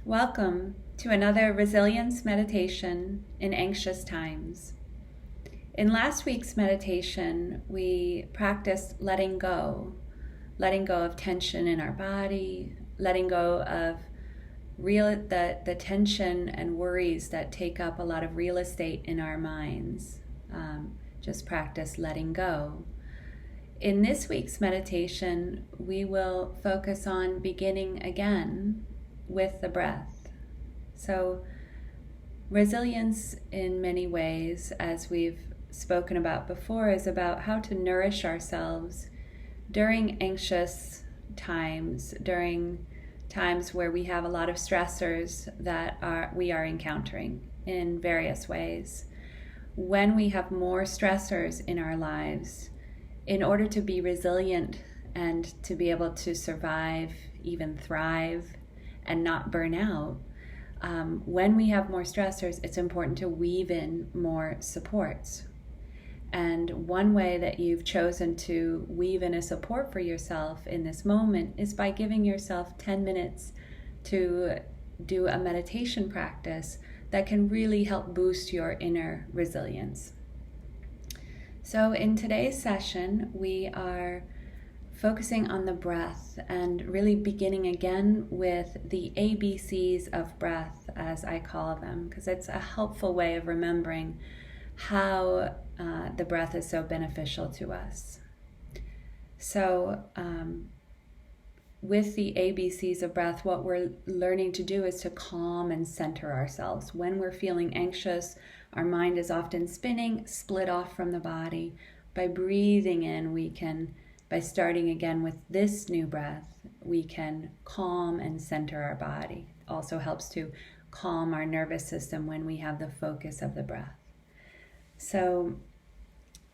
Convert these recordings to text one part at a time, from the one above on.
Welcome to another resilience meditation in anxious times. In last week's meditation, we practiced letting go of tension in our body, letting go of the tension and worries that take up a lot of real estate in our minds. Just practice letting go. In this week's meditation, we will focus on beginning again with the breath. So, resilience in many ways, as we've spoken about before, is about how to nourish ourselves during anxious times, during times where we have a lot of stressors that we are encountering in various ways. When we have more stressors in our lives, in order to be resilient and to be able to survive, even thrive, and not burn out, when we have more stressors, it's important to weave in more supports. And one way that you've chosen to weave in a support for yourself in this moment is by giving yourself 10 minutes to do a meditation practice that can really help boost your inner resilience. So in today's session, we are focusing on the breath and really beginning again with the ABCs of breath, as I call them, because it's a helpful way of remembering how the breath is so beneficial to us. So with the ABCs of breath, what we're learning to do is to calm and center ourselves. When we're feeling anxious, our mind is often spinning, split off from the body. By breathing in, by starting again with this new breath, we can calm and center our body. It also helps to calm our nervous system when we have the focus of the breath. So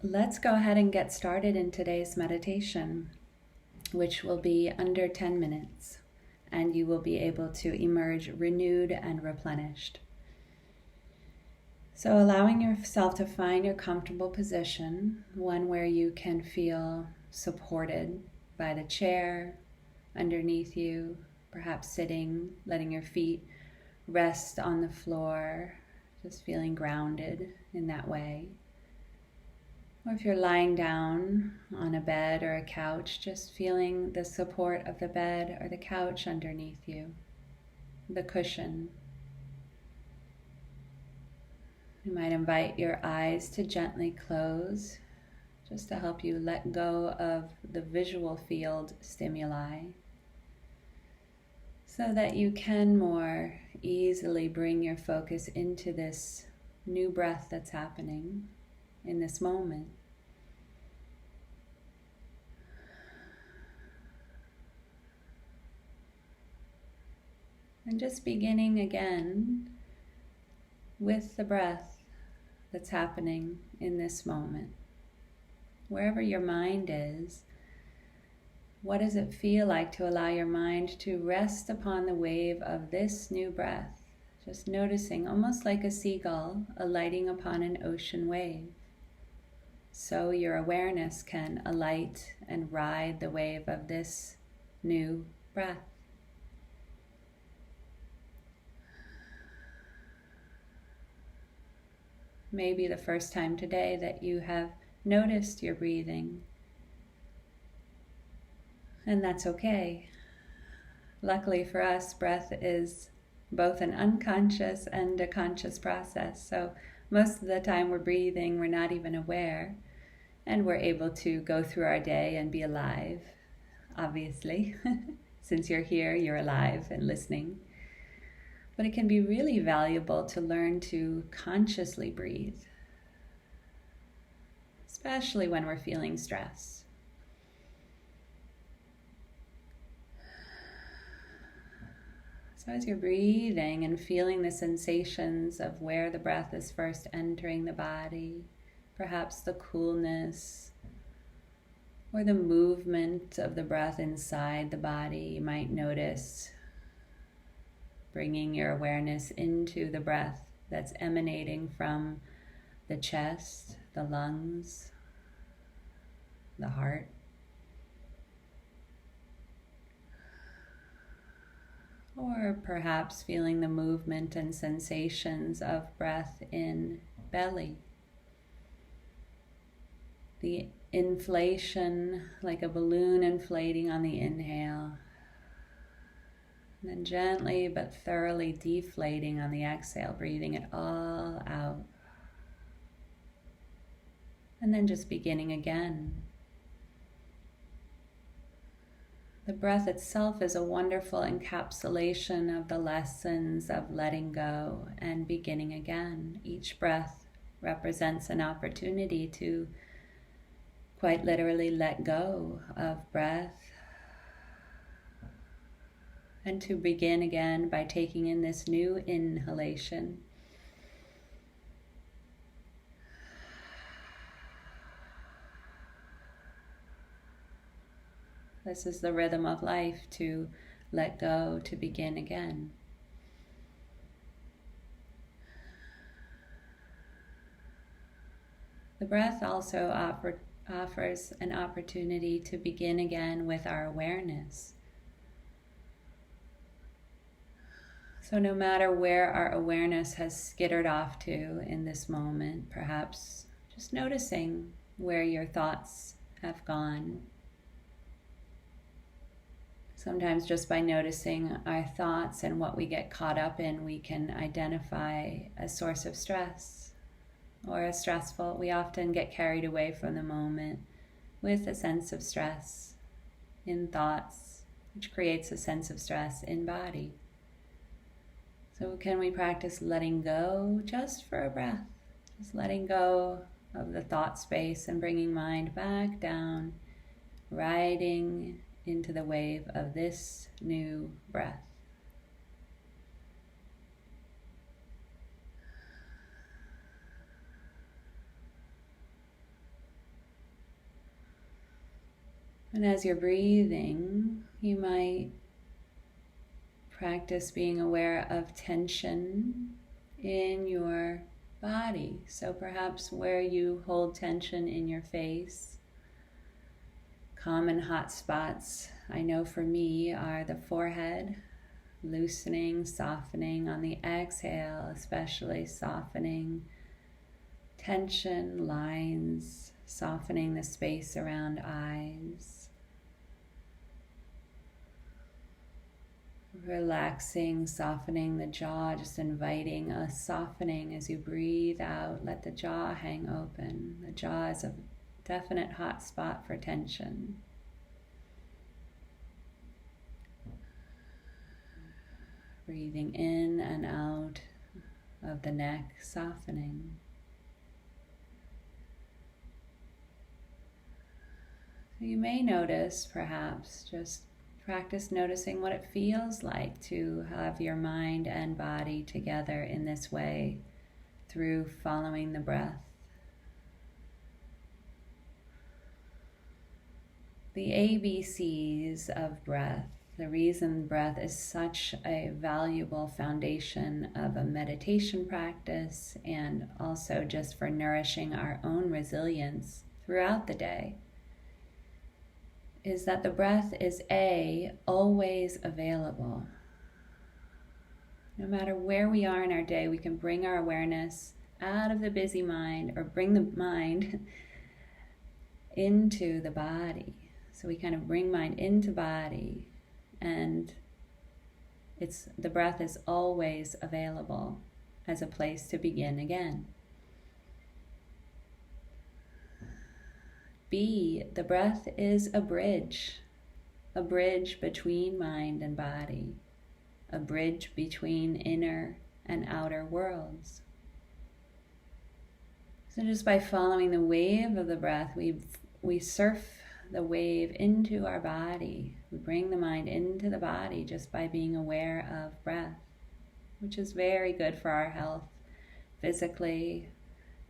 let's go ahead and get started in today's meditation, which will be under 10 minutes, and you will be able to emerge renewed and replenished. So allowing yourself to find your comfortable position, one where you can feel supported by the chair underneath you, perhaps sitting, letting your feet rest on the floor, just feeling grounded in that way. Or if you're lying down on a bed or a couch, just feeling the support of the bed or the couch underneath you, the cushion. You might invite your eyes to gently close, just to help you let go of the visual field stimuli, so that you can more easily bring your focus into this new breath that's happening in this moment. And just beginning again with the breath that's happening in this moment. Wherever your mind is, what does it feel like to allow your mind to rest upon the wave of this new breath? Just noticing, almost like a seagull alighting upon an ocean wave. So your awareness can alight and ride the wave of this new breath. Maybe the first time today that you have noticed your breathing. And that's okay. Luckily for us, breath is both an unconscious and a conscious process. So most of the time we're breathing, we're not even aware, and we're able to go through our day and be alive, obviously. Since you're here, you're alive and listening. But it can be really valuable to learn to consciously breathe, especially when we're feeling stress. So as you're breathing and feeling the sensations of where the breath is first entering the body, perhaps the coolness or the movement of the breath inside the body, you might notice bringing your awareness into the breath that's emanating from the chest, the lungs, the heart. or perhaps feeling the movement and sensations of breath in belly. The inflation, like a balloon inflating on the inhale, and then gently but thoroughly deflating on the exhale, breathing it all out. And then just beginning again. The breath itself is a wonderful encapsulation of the lessons of letting go and beginning again. Each breath represents an opportunity to quite literally let go of breath and to begin again by taking in this new inhalation. This is the rhythm of life, to let go, to begin again. The breath also offers an opportunity to begin again with our awareness. So no matter where our awareness has skittered off to in this moment, perhaps just noticing where your thoughts have gone. Sometimes just by noticing our thoughts and what we get caught up in, we can identify a source of stress or a stressful. We often get carried away from the moment with a sense of stress in thoughts, which creates a sense of stress in body. So can we practice letting go just for a breath? Just letting go of the thought space and bringing mind back down, riding into the wave of this new breath. And as you're breathing, you might practice being aware of tension in your body. So perhaps where you hold tension in your face. Common hot spots, I know for me, are the forehead, loosening, softening on the exhale, especially softening tension, lines, softening the space around eyes. Relaxing, softening the jaw, just inviting a softening as you breathe out. Let the jaw hang open. The jaw is a definite hot spot for tension. Breathing in and out of the neck, softening. So you may notice, perhaps, just practice noticing what it feels like to have your mind and body together in this way through following the breath. The ABCs of breath, the reason breath is such a valuable foundation of a meditation practice and also just for nourishing our own resilience throughout the day, is that the breath is always available. No matter where we are in our day, we can bring our awareness out of the busy mind or bring the mind into the body. So we kind of bring mind into body, and the breath is always available as a place to begin again. B, the breath is a bridge between mind and body, a bridge between inner and outer worlds. So just by following the wave of the breath, we surf the wave into our body. We bring the mind into the body just by being aware of breath, which is very good for our health, physically,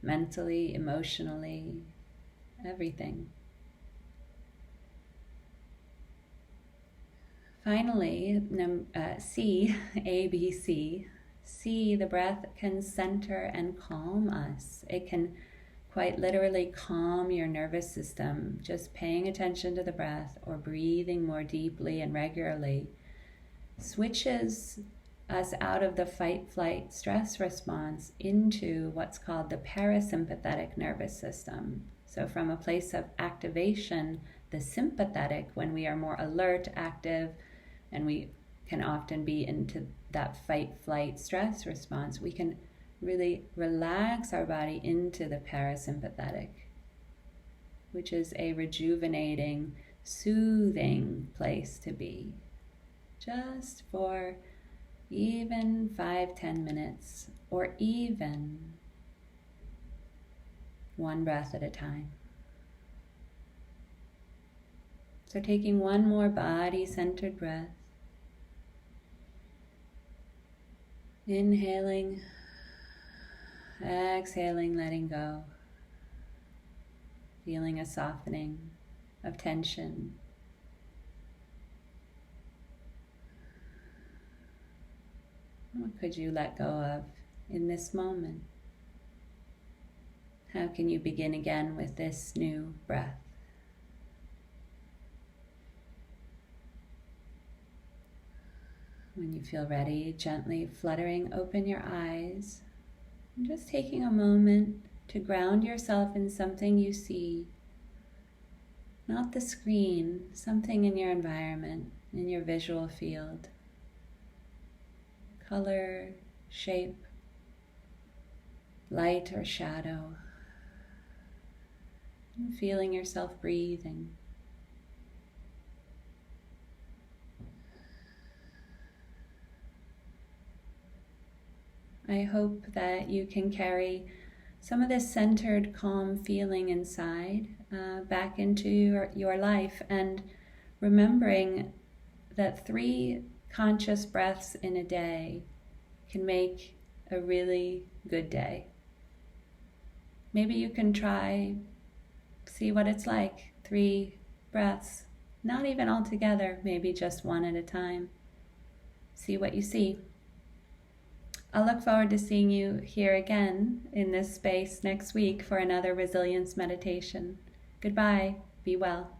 mentally, emotionally, everything. Finally, C, ABC. C, the breath can center and calm us. It can quite literally calm your nervous system. Just paying attention to the breath or breathing more deeply and regularly switches us out of the fight, flight, stress response into what's called the parasympathetic nervous system. So from a place of activation, the sympathetic, when we are more alert, active, and we can often be into that fight, flight, stress response, we can really relax our body into the parasympathetic, which is a rejuvenating, soothing place to be, just for even 5-10 minutes, or even one breath at a time. So taking one more body-centered breath, inhaling, exhaling, letting go, feeling a softening of tension. What could you let go of in this moment? How can you begin again with this new breath? When you feel ready, gently fluttering open your eyes and just taking a moment to ground yourself in something you see, not the screen, something in your environment, in your visual field. Color, shape, light or shadow, and feeling yourself breathing. I hope that you can carry some of this centered, calm feeling inside back into your life, and remembering that 3 conscious breaths in a day can make a really good day. Maybe you can try, see what it's like, 3 breaths, not even all together, maybe just one at a time. See what you see. I'll look forward to seeing you here again in this space next week for another resilience meditation. Goodbye. Be well.